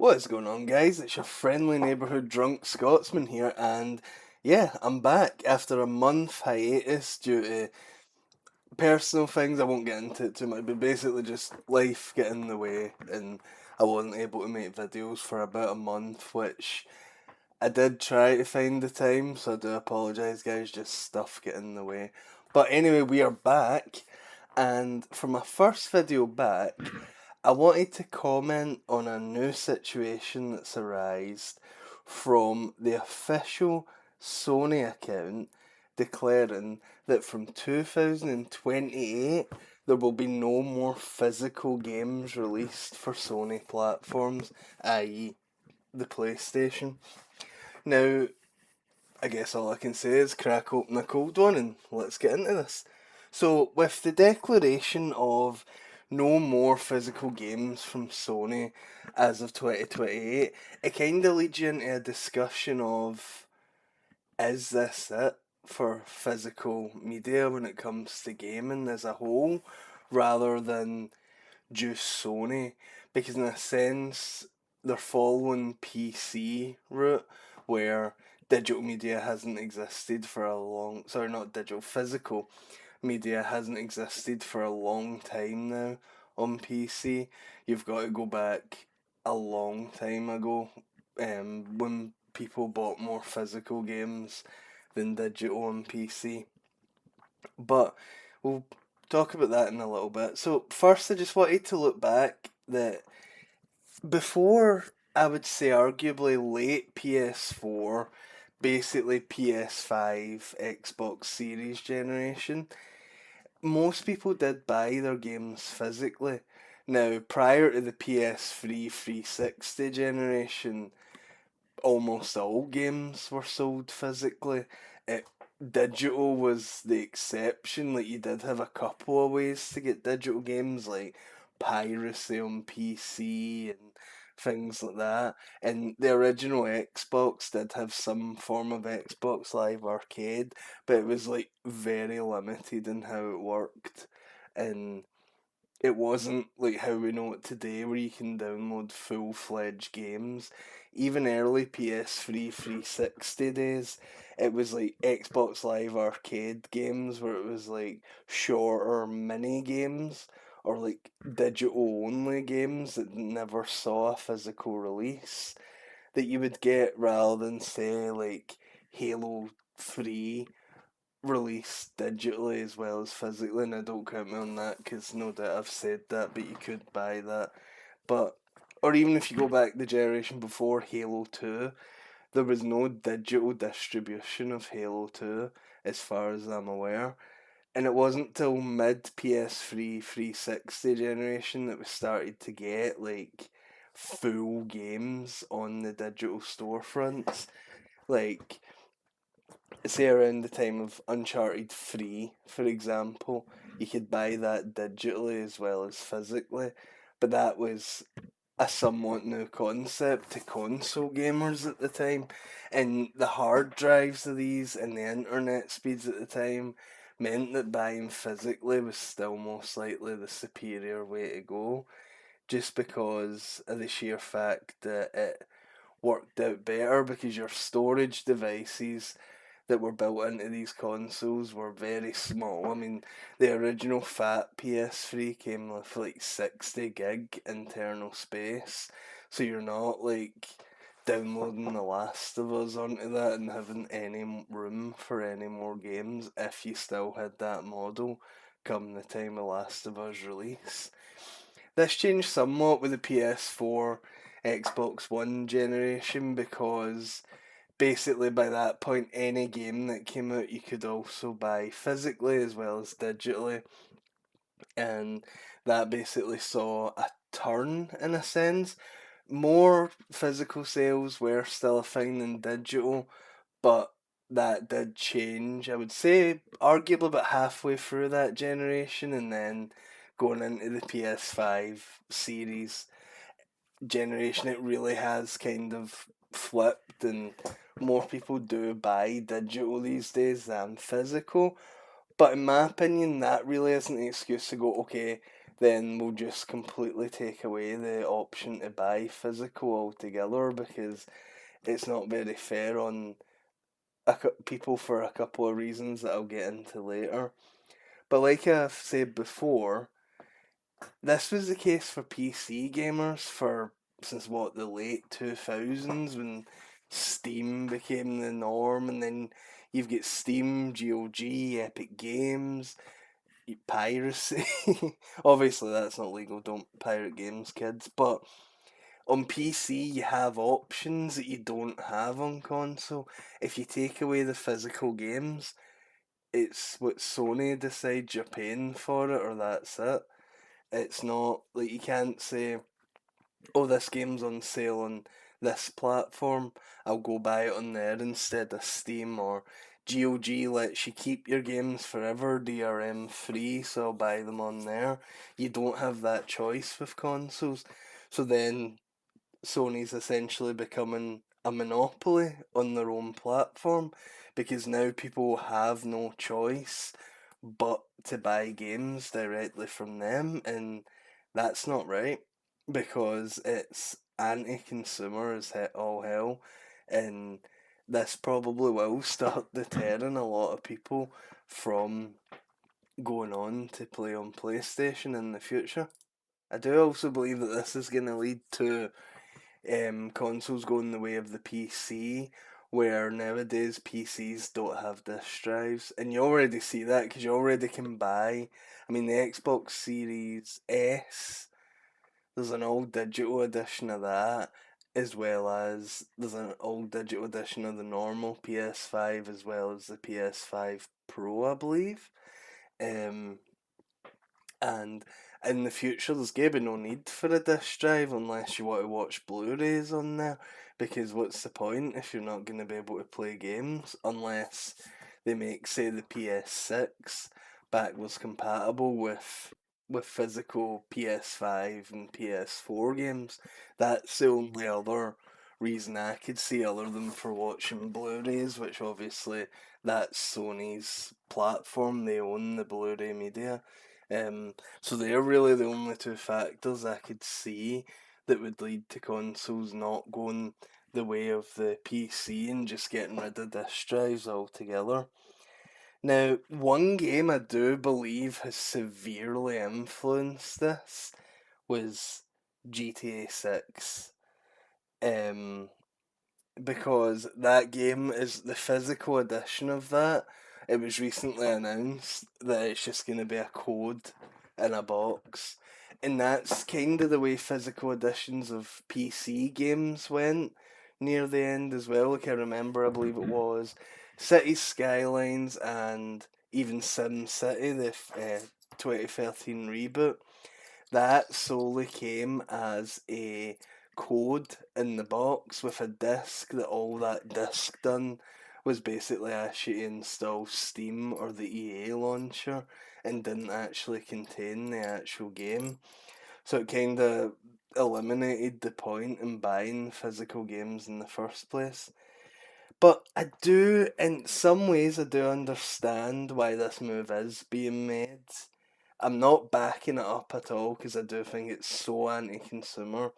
What is going on, guys? It's your friendly neighbourhood drunk Scotsman here, and yeah, I'm back after a month hiatus due to personal things. I won't get into it too much, but basically just life getting in the way, and I wasn't able to make videos for about a month, which I did try to find the time, so I do apologise, guys, just stuff getting in the way. But anyway, we are back, and for my first video back, I wanted to comment on a new situation that's arisen from the official Sony account declaring that from 2028 there will be no more physical games released for Sony platforms, i.e., the PlayStation. Now, I guess all I can say is crack open a cold one and let's get into this. So, with the declaration of no more physical games from Sony as of 2028, it kind of leads you into a discussion of, is this it for physical media when it comes to gaming as a whole, rather than just Sony? Because in a sense, they're following PC route, where digital media hasn't existed for a long, sorry, not digital, physical media hasn't existed for a long time now on PC. You've got to go back a long time ago, when people bought more physical games than digital on PC. But we'll talk about that in a little bit. So first, I just wanted to look back that before, I would say arguably late PS4, basically PS5, Xbox Series generation, most people did buy their games physically. Now, prior to the PS3 360 generation, almost all games were sold physically. It, digital was the exception. Like, you did have a couple of ways to get digital games, like piracy on PC and things like that. And the original Xbox did have some form of Xbox Live Arcade, but it was like very limited in how it worked. And it wasn't like how we know it today, where you can download full-fledged games. Even early PS3 360 days, it was like Xbox Live Arcade games, where it was like shorter mini games, or like digital only games that never saw a physical release, that you would get, rather than say like Halo 3 released digitally as well as physically. And I don't quote me on that, because no doubt I've said that, but you could buy that. But, or even if you go back the generation before Halo 2, there was no digital distribution of Halo 2 as far as I'm aware. And it wasn't till mid PS3 360 generation that we started to get like full games on the digital storefronts. Like, say around the time of Uncharted 3, for example, you could buy that digitally as well as physically, but that was a somewhat new concept to console gamers at the time, and the hard drives of these and the internet speeds at the time meant that buying physically was still most likely the superior way to go, just because of the sheer fact that it worked out better, because your storage devices that were built into these consoles were very small. I mean, the original fat PS3 came with like 60 gig internal space, so you're not like downloading The Last of Us onto that and having any room for any more games if you still had that model come the time of Last of Us release. This changed somewhat with the PS4, Xbox One generation, because basically by that point any game that came out you could also buy physically as well as digitally, and that basically saw a turn in a sense. More physical sales were still a thing than digital, but that did change, I would say, arguably about halfway through that generation, and then going into the PS5 series generation, it really has kind of flipped, and more people do buy digital these days than physical. But in my opinion, that really isn't an excuse to go, okay, then will just completely take away the option to buy physical altogether, because it's not very fair on people for a couple of reasons that I'll get into later. But like I've said before, this was the case for PC gamers for since what, the late 2000s, when Steam became the norm, and then you've got Steam, GOG, Epic Games, piracy. Obviously, that's not legal. Don't pirate games, kids. But on PC, you have options that you don't have on console. If you take away the physical games, it's what Sony decides you're paying for it, or that's it. It's not like you can't say, oh, this game's on sale on this platform, I'll go buy it on there instead of Steam, or GOG lets you keep your games forever, DRM free, so I'll buy them on there. You don't have that choice with consoles. So then Sony's essentially becoming a monopoly on their own platform, because now people have no choice but to buy games directly from them, and that's not right, because it's anti-consumer as all hell, and this probably will start deterring a lot of people from going on to play on PlayStation in the future. I do also believe that this is going to lead to consoles going the way of the PC, where nowadays PCs don't have disk drives, and you already see that because you already can buy. I mean, the Xbox Series S, there's an all digital edition of that, as well as there's an all digital edition of the normal PS5, as well as the PS5 Pro, I believe. Um, and in the future, there's going to be no need for a disc drive unless you want to watch Blu-rays on there. Because what's the point if you're not going to be able to play games unless they make, say, the PS6 backwards compatible with physical PS5 and PS4 games? That's the only other reason I could see, other than for watching Blu-rays, which obviously that's Sony's platform. They own the Blu-ray media. So they're really the only two factors I could see that would lead to consoles not going the way of the PC and just getting rid of disk drives altogether. Now, one game I do believe has severely influenced this was GTA 6. Um, because that game is the physical edition of that. It was recently announced that it's just going to be a code in a box. And that's kind of the way physical editions of PC games went near the end as well. Like I remember, I believe it was Cities Skylines and even Sim City, the 2013 reboot. That solely came as a code in the box with a disc, that all that disc done was basically ask you to install Steam or the EA launcher, and didn't actually contain the actual game. So it kind of eliminated the point in buying physical games in the first place. But I do, in some ways, I do understand why this move is being made. I'm not backing it up at all because I do think it's so anti-consumer.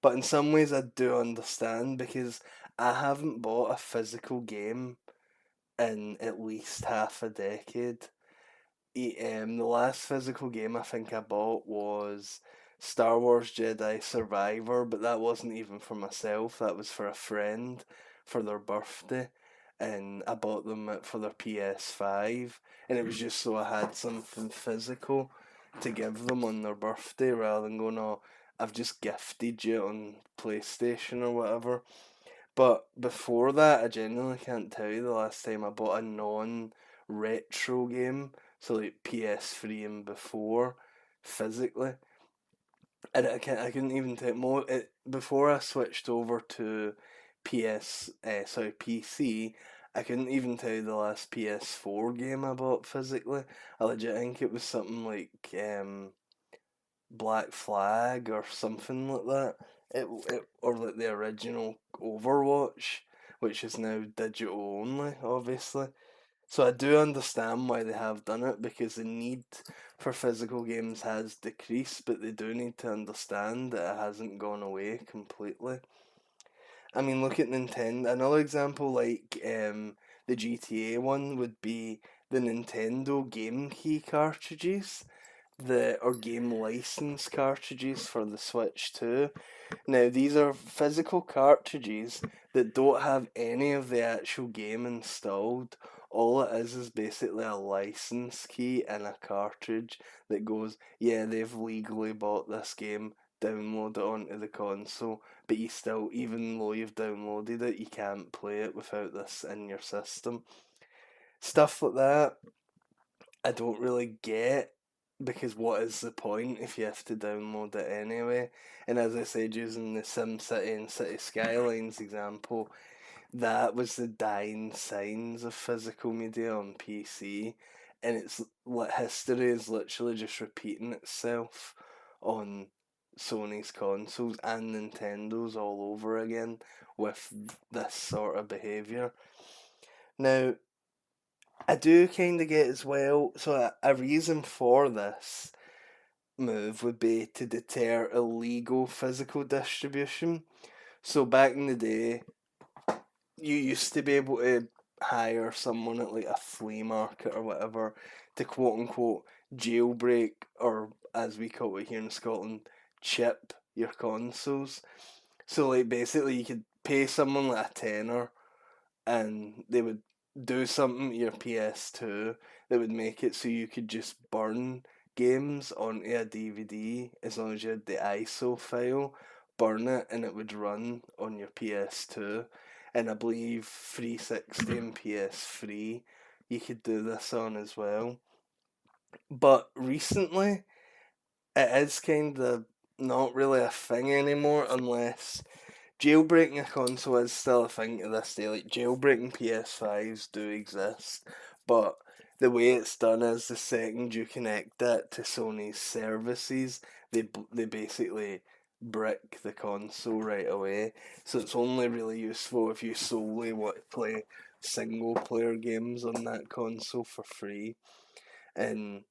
But in some ways, I do understand, because I haven't bought a physical game in at least half a decade. The last physical game I think I bought was Star Wars Jedi Survivor, but that wasn't even for myself. That was for a friend for their birthday, and I bought them for their PS5, and it was just so I had something physical to give them on their birthday, rather than going, oh, I've just gifted you on PlayStation or whatever. But before that, I genuinely can't tell you the last time I bought a non-retro game, so like PS3 and before, physically. And I couldn't even tell before I switched over to PC. I couldn't even tell you the last PS4 game I bought physically. I legit think it was something like Black Flag or something like that. Or like the original Overwatch, which is now digital only, obviously. So I do understand why they have done it, because the need for physical games has decreased, but they do need to understand that it hasn't gone away completely. I mean, look at Nintendo. Another example, like the GTA one, would be the Nintendo Game Key cartridges, or game license cartridges for the Switch too. Now, these are physical cartridges that don't have any of the actual game installed. All it is basically a license key and a cartridge that goes, yeah, they've legally bought this game, download it onto the console, but you still, even though you've downloaded it, you can't play it without this in your system. Stuff like that, I don't really get, because what is the point if you have to download it anyway? And as I said, using the SimCity and City Skylines example, that was the dying signs of physical media on PC, and it's like history is literally just repeating itself on Sony's consoles and Nintendo's all over again with this sort of behaviour. Now, I do kind of get as well, so a reason for this move would be to deter illegal physical distribution. So back in the day, you used to be able to hire someone at like a flea market or whatever to quote unquote jailbreak, or as we call it here in Scotland, chip your consoles. So like basically you could pay someone like a tenner and they would do something to your PS2 that would make it so you could just burn games onto a DVD as long as you had the ISO file, burn it, and it would run on your PS2. And I believe 360 and PS3 you could do this on as well. But recently, it is kind of not really a thing anymore, unless jailbreaking a console is still a thing to this day. Like jailbreaking PS5s do exist, but the way it's done is the second you connect it to Sony's services, they basically brick the console right away. So it's only really useful if you solely want to play single player games on that console for free. And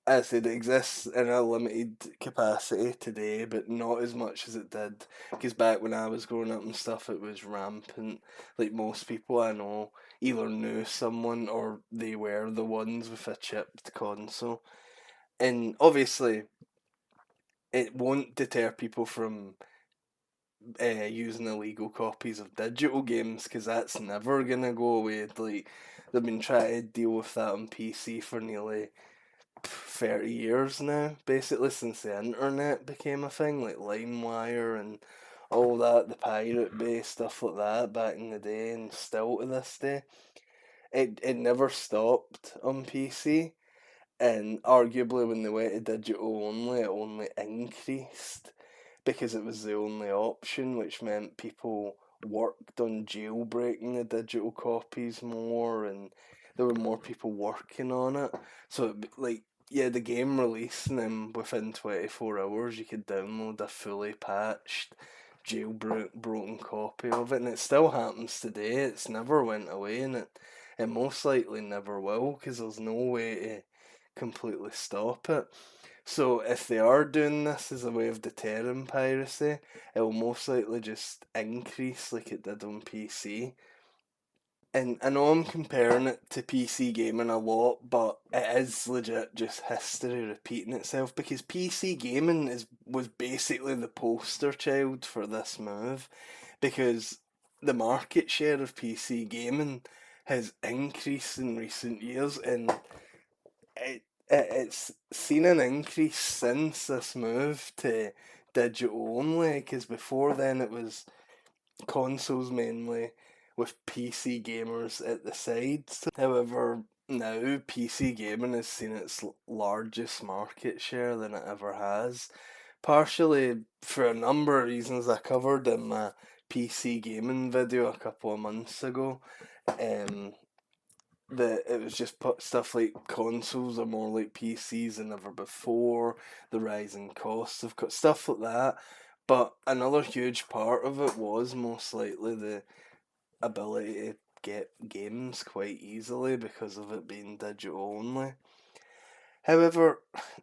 as I said, it exists in a limited capacity today, but not as much as it did. Because back when I was growing up and stuff, it was rampant. Like most people I know either knew someone or they were the ones with a chipped console. And obviously, it won't deter people from using illegal copies of digital games, because that's never gonna go away. Like they've been trying to deal with that on PC for nearly 30 years now, basically, since the internet became a thing, like LimeWire and all that, the Pirate Bay, stuff like that back in the day, and still to this day. It never stopped on PC, and arguably when they went to digital only, it only increased because it was the only option, which meant people worked on jailbreaking the digital copies more, and there were more people working on it. So, like, yeah, the game released, and then within 24 hours, you could download a fully patched, jailbroken copy of it, and it still happens today. It's never went away, and it most likely never will, because there's no way to completely stop it. So if they are doing this as a way of deterring piracy, it will most likely just increase like it did on PC. And I know I'm comparing it to PC gaming a lot, but it is legit just history repeating itself, because PC gaming was basically the poster child for this move, because the market share of PC gaming has increased in recent years, and it's seen an increase since this move to digital only, because before then it was consoles mainly with PC gamers at the sides. However, now PC gaming has seen its largest market share than it ever has, partially for a number of reasons I covered in my PC gaming video a couple of months ago. Um, that it was just put stuff like consoles are more like PCs than ever before, the rising costs of stuff like that. But another huge part of it was most likely the ability to get games quite easily because of it being digital only. However,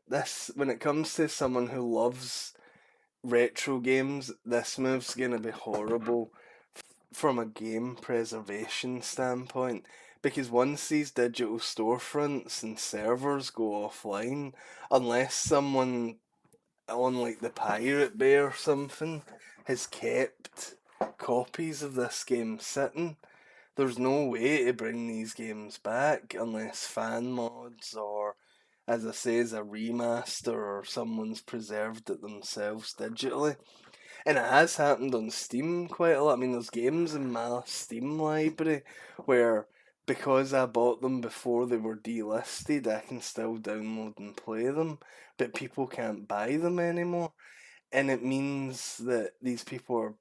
this when it comes to someone who loves retro games, this move's gonna be horrible from a game preservation standpoint, because once these digital storefronts and servers go offline, unless someone on like the Pirate Bay or something has kept copies of this game sitting, there's no way to bring these games back unless fan mods or, as I say, is a remaster or someone's preserved it themselves digitally. And it has happened on Steam quite a lot. I mean, there's games in my Steam library where, because I bought them before they were delisted, I can still download and play them, but people can't buy them anymore. And it means that these people are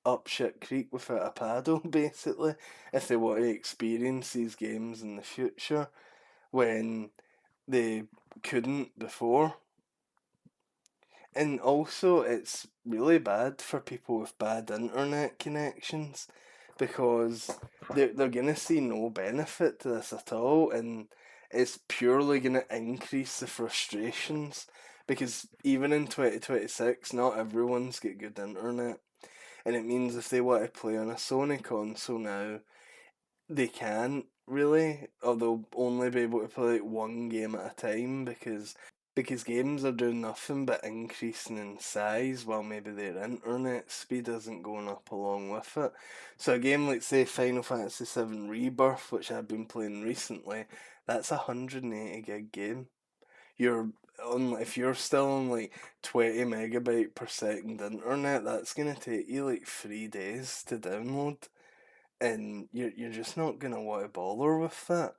up shit creek without a paddle, basically, if they want to experience these games in the future when they couldn't before. And also, it's really bad for people with bad internet connections because they're going to see no benefit to this at all, and it's purely going to increase the frustrations because even in 2026, not everyone's got good internet. And it means if they want to play on a Sony console now, they can't really, or they'll only be able to play like one game at a time because games are doing nothing but increasing in size while maybe their internet speed isn't going up along with it. So a game like say Final Fantasy VII Rebirth, which I've been playing recently, that's a 180 gig game. You're on if you're still on like 20 megabyte per second internet, that's gonna take you like 3 days to download, and you're just not gonna want to bother with that.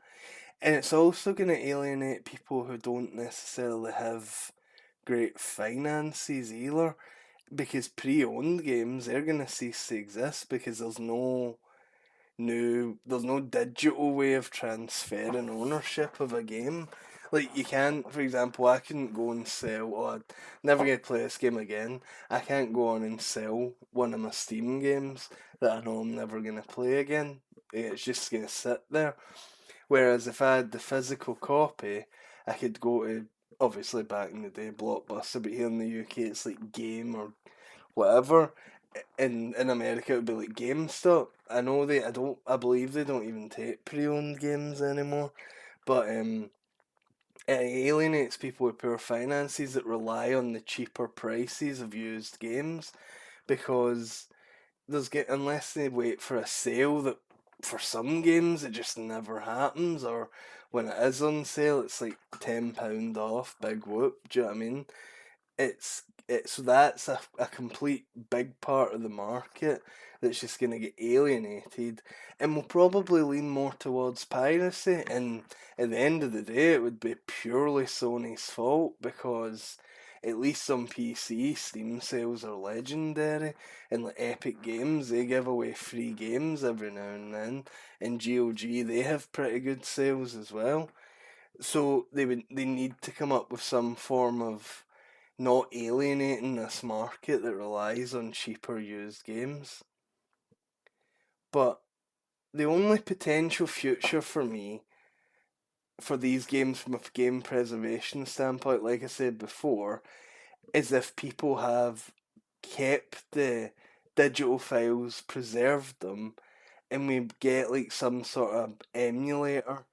And it's also gonna alienate people who don't necessarily have great finances either, because pre-owned games they're gonna cease to exist because there's no digital way of transferring ownership of a game. Like you can't, for example, I couldn't go and sell. Oh, I'd never get to play this game again. I can't go on and sell one of my Steam games that I know I'm never gonna play again. It's just gonna sit there. Whereas if I had the physical copy, I could go to, obviously back in the day, Blockbuster, but here in the UK it's like Game or whatever. In America it would be like GameStop. I believe they don't even take pre-owned games anymore. But it alienates people with poor finances that rely on the cheaper prices of used games because unless they wait for a sale that for some games it just never happens, or when it is on sale it's like £10 off, big whoop, do you know what I mean? So that's a complete big part of the market that's just going to get alienated and will probably lean more towards piracy, and at the end of the day it would be purely Sony's fault because at least on PC Steam sales are legendary, and like Epic Games they give away free games every now and then, and GOG they have pretty good sales as well. So they need to come up with some form of not alienating this market that relies on cheaper used games. But the only potential future for me for these games from a game preservation standpoint, like I said before, is if people have kept the digital files, preserved them, and we get like some sort of emulator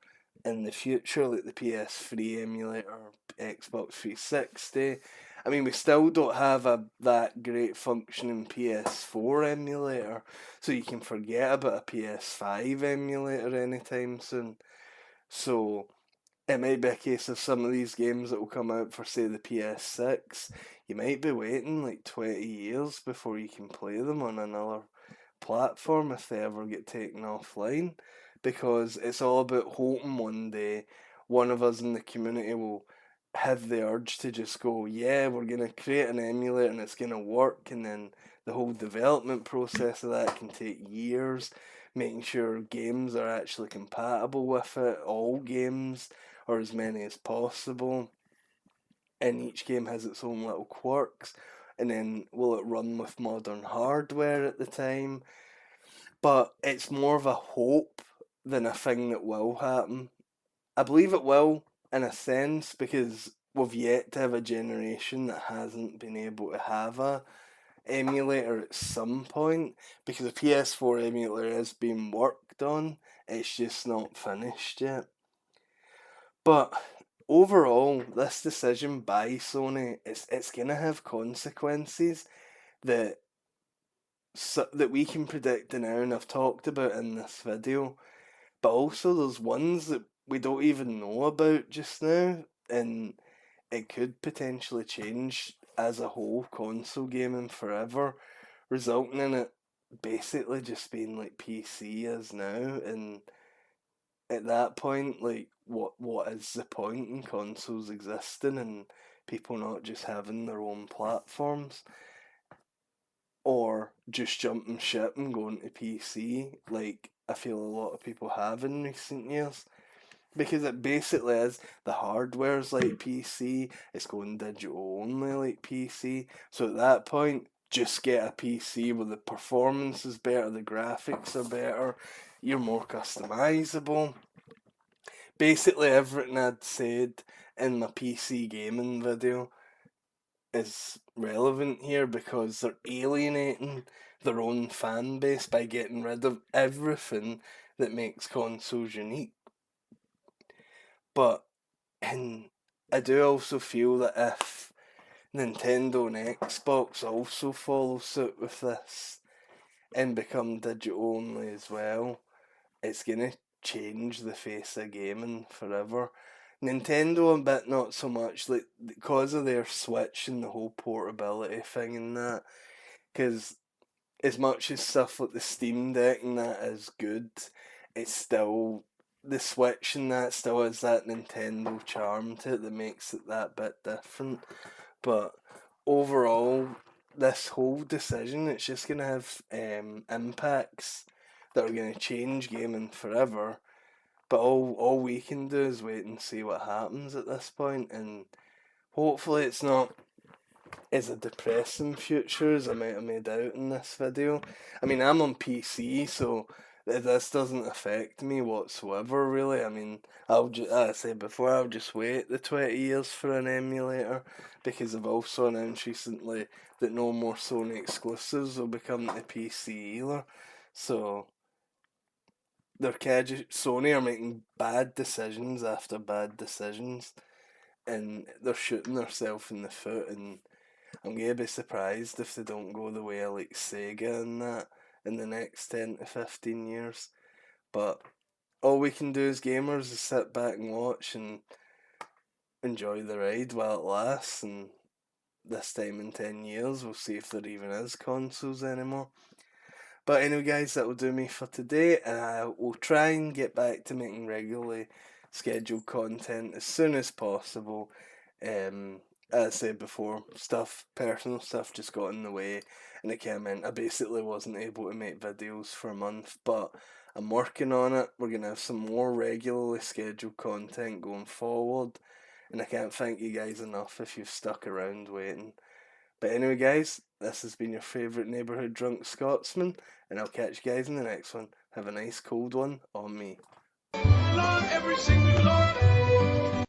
in the future, like the PS3 emulator, Xbox 360. I mean, we still don't have that great functioning PS4 emulator, so you can forget about a PS5 emulator anytime soon. So it might be a case of some of these games that will come out for, say, the PS6. You might be waiting like 20 years before you can play them on another platform if they ever get taken offline, because it's all about hoping one day one of us in the community will have the urge to just go, yeah, we're going to create an emulator and it's going to work, and then the whole development process of that can take years, making sure games are actually compatible with it, all games, or as many as possible, and each game has its own little quirks, and then will it run with modern hardware at the time? but it's more of a hope than a thing that will happen. I believe it will, in a sense, because we've yet to have a generation that hasn't been able to have a emulator at some point, because the PS4 emulator is being worked on, it's just not finished yet. But overall, this decision by Sony, it's gonna have consequences that that we can predict now, and I've talked about in this video. But also, there's ones that we don't even know about just now, and it could potentially change as a whole console gaming forever, resulting in it basically just being like PC is now. And at that point, like, what is the point in consoles existing and people not just having their own platforms? Or just jumping ship and going to PC, like I feel a lot of people have in recent years. Because it basically is, the hardware's like PC, it's going digital only like PC. So at that point, just get a PC where the performance is better, the graphics are better, you're more customizable. Basically, everything I'd said in my PC gaming video is relevant here, because they're alienating their own fan base by getting rid of everything that makes consoles unique. But and I do also feel that if Nintendo and Xbox also follow suit with this and become digital only as well, it's gonna change the face of gaming forever. Nintendo a bit not so much, like because of their Switch and the whole portability thing and that. Because as much as stuff like the Steam Deck and that is good, it's still the Switch and that still has that Nintendo charm to it that makes it that bit different. But overall, this whole decision, it's just gonna have impacts that are gonna change gaming forever. But all we can do is wait and see what happens at this point, and hopefully it's not as a depressing future as I might have made out in this video. I mean, I'm on PC, so this doesn't affect me whatsoever, really. I mean, as I said before, I'll just wait the 20 years for an emulator, because I've also announced recently that no more Sony exclusives will be coming to PC either. So Sony are making bad decisions after bad decisions, and they're shooting themselves in the foot. And I'm gonna be surprised if they don't go the way of like Sega and that in the next 10 to 15 years. But all we can do as gamers is sit back and watch and enjoy the ride while it lasts. And this time in 10 years, we'll see if there even is consoles anymore. But anyway, guys, that will do me for today, and I will try and get back to making regularly scheduled content as soon as possible. As I said before, personal stuff just got in the way, and it came in. I basically wasn't able to make videos for a month, but I'm working on it. We're going to have some more regularly scheduled content going forward, and I can't thank you guys enough if you've stuck around waiting. But anyway, guys, this has been your favourite neighbourhood drunk Scotsman, and I'll catch you guys in the next one. Have a nice cold one on me.